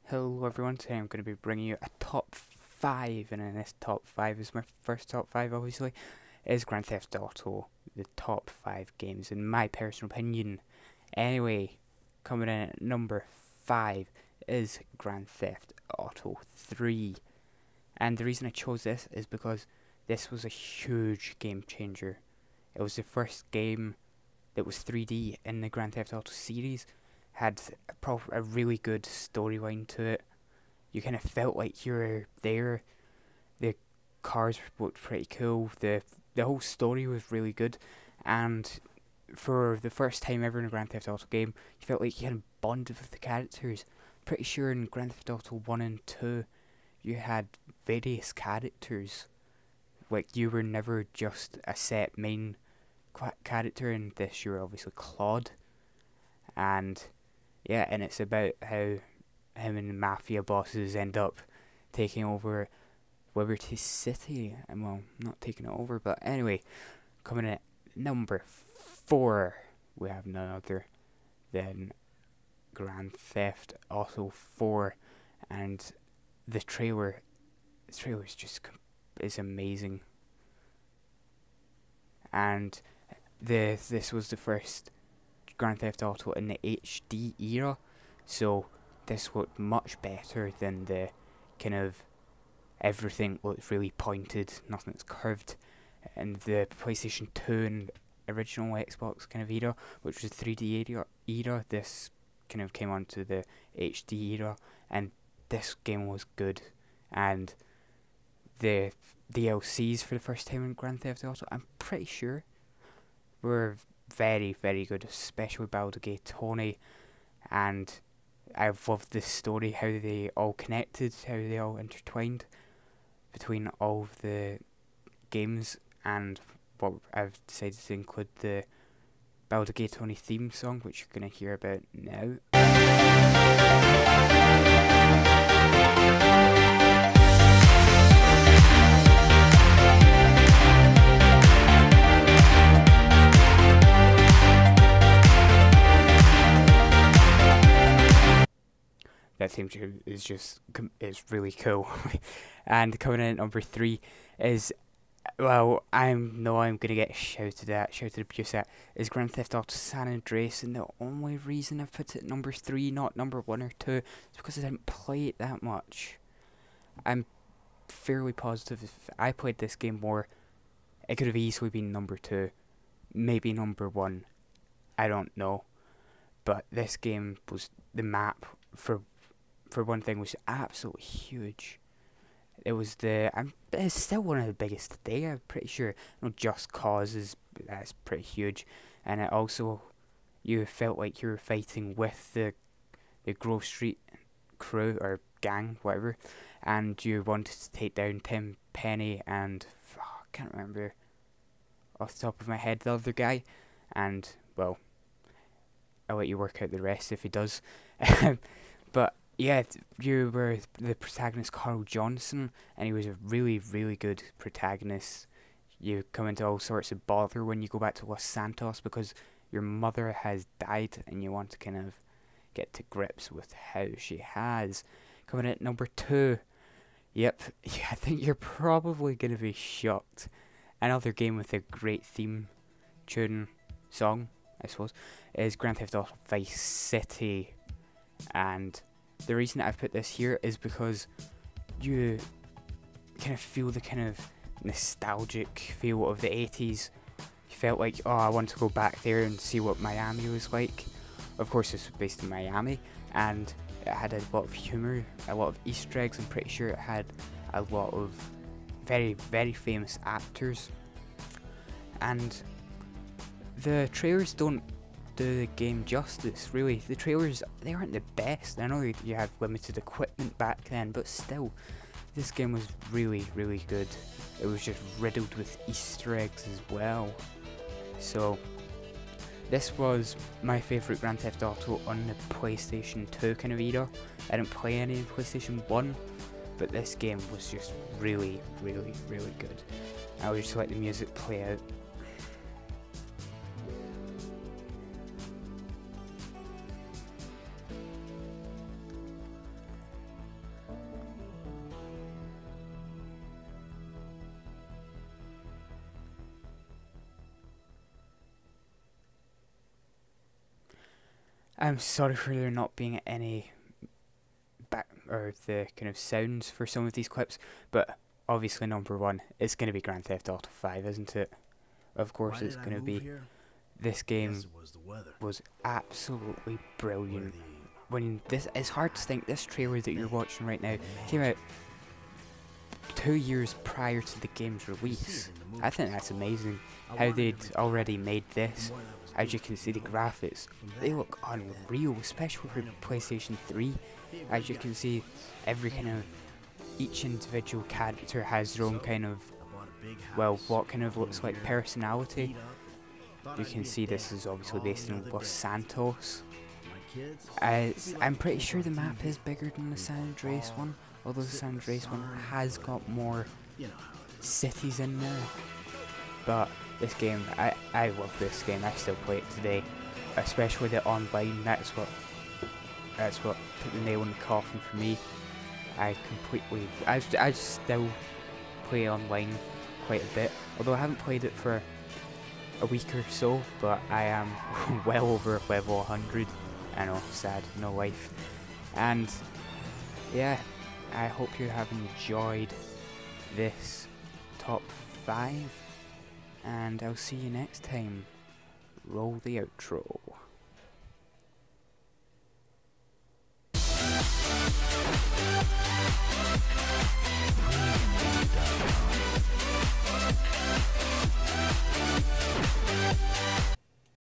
Hello everyone, today I'm going to be bringing you a top 5, and in this top 5 is my first top 5 obviously, is Grand Theft Auto, the top 5 games in my personal opinion. Anyway, coming in at number 5 is Grand Theft Auto 3, and the reason I chose this is because this was a huge game changer. It was the first game that was 3D in the Grand Theft Auto series, had a really good storyline to it. You kind of felt like you were there. The cars looked pretty cool. The whole story was really good, and for the first time ever in a Grand Theft Auto game, you felt like you had bonded with the characters. Pretty sure in Grand Theft Auto 1 and 2, you had various characters. Like, you were never just a set main character. In this, you were obviously Claude, and yeah, and it's about how him and the mafia bosses end up taking over Liberty City. And well, not taking it over, but anyway, coming in at number 4, we have none other than Grand Theft Auto 4, and the trailer is just is amazing. And this was the first Grand Theft Auto in the HD era, so this looked much better than the kind of everything looked really pointed, nothing's curved, and the PlayStation 2 and original Xbox kind of era, which was 3D era. This kind of came onto the HD era, and this game was good. And the DLCs for the first time in Grand Theft Auto, I'm pretty sure, were very, very good, especially Baldigay Tony, and I've loved this story, how they all connected, how they all intertwined between all of the games, and what I've decided to include the Baldigay Tony theme song, which you're going to hear about now. That theme tune is really cool. And coming in at number 3 is, well, I'm gonna get shouted abuse at, is Grand Theft Auto San Andreas, and the only reason I've put it at number 3, not number 1 or 2, is because I didn't play it that much. I'm fairly positive if I played this game more, it could have easily been number 2, maybe number 1, I don't know. But this game was, the map for one thing, was absolutely huge. It was it's still one of the biggest today, I'm pretty sure. Just Cause that's pretty huge, and it also, you felt like you were fighting with the Grove Street crew or gang, whatever, and you wanted to take down Tim Penny and I can't remember off the top of my head the other guy, and well, I'll let you work out the rest if he does. But yeah, you were the protagonist, Carl Johnson, and he was a really, really good protagonist. You come into all sorts of bother when you go back to Los Santos because your mother has died, and you want to kind of get to grips with how she has. Coming in at number 2, yep, yeah, I think you're probably going to be shocked. Another game with a great theme tune song, I suppose, is Grand Theft Auto Vice City. And the reason I've put this here is because you kind of feel the kind of nostalgic feel of the 80s. You felt like, oh, I want to go back there and see what Miami was like. Of course, this was based in Miami, and it had a lot of humour, a lot of Easter eggs. I'm pretty sure it had a lot of very, very famous actors. And the trailers don't do the game justice, really. The trailers, they aren't the best. I know you had limited equipment back then, but still, this game was really, really good. It was just riddled with Easter eggs as well. So this was my favourite Grand Theft Auto on the PlayStation 2 kind of era. I didn't play any in PlayStation 1, but this game was just really, really, really good. I would just let the music play out. I'm sorry for there not being any back or the kind of sounds for some of these clips, but obviously number one is going to be Grand Theft Auto 5, isn't it? Of course it's going to be. This game was absolutely brilliant. When this, it's hard to think, this trailer that you're watching right now came out 2 years prior to the game's release. I think that's amazing how they'd already made this. As you can see, the graphics, they look unreal, especially for PlayStation 3. As you can see, every kind of, each individual character has their own kind of, well, what kind of looks like personality. You can see this is obviously based in Los Santos. I'm pretty sure the map is bigger than the San Andreas one, although the San Andreas one has got more cities in there. But this game, I love this game. I still play it today, especially the online. That's what put the nail in the coffin for me. I still play online quite a bit, although I haven't played it for a week or so, but I am well over level 100. I know, sad, no life. And yeah, I hope you have enjoyed this top 5, and I'll see you next time. Roll the outro.